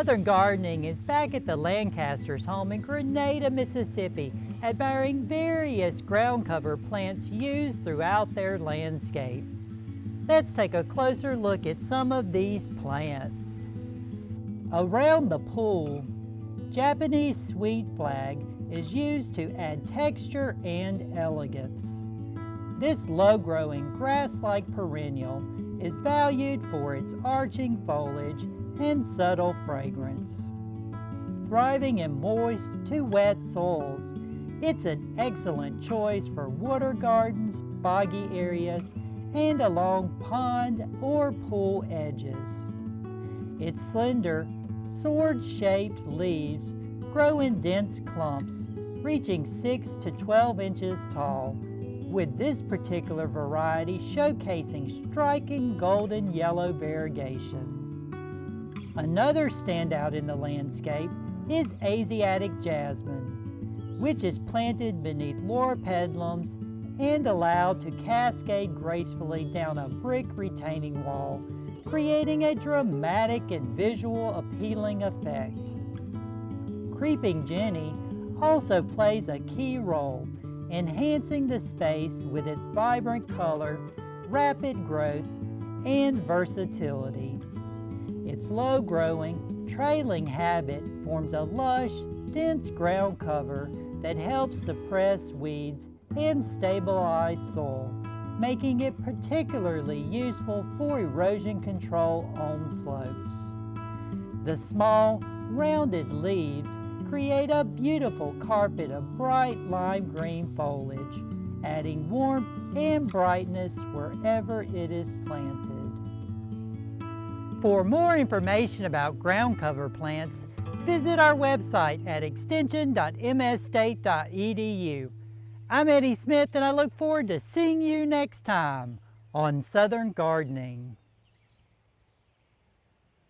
Southern Gardening is back at the Lancasters' home in Grenada, Mississippi, admiring various ground cover plants used throughout their landscape. Let's take a closer look at some of these plants. Around the pool, Japanese sweet flag is used to add texture and elegance. This low-growing grass-like perennial is valued for its arching foliage and subtle fragrance. Thriving in moist to wet soils, it's an excellent choice for water gardens, boggy areas, and along pond or pool edges. Its slender, sword-shaped leaves grow in dense clumps, reaching 6 to 12 inches tall, with this particular variety showcasing striking golden yellow variegation. Another standout in the landscape is Asiatic jasmine, which is planted beneath loropetalums and allowed to cascade gracefully down a brick retaining wall, creating a dramatic and visual appealing effect. Creeping Jenny also plays a key role, enhancing the space with its vibrant color, rapid growth, and versatility. Its low-growing, trailing habit forms a lush, dense ground cover that helps suppress weeds and stabilize soil, making it particularly useful for erosion control on slopes. The small, rounded leaves create a beautiful carpet of bright lime green foliage, adding warmth and brightness wherever it is planted. For more information about ground cover plants, visit our website at extension.msstate.edu. I'm Eddie Smith, and I look forward to seeing you next time on Southern Gardening.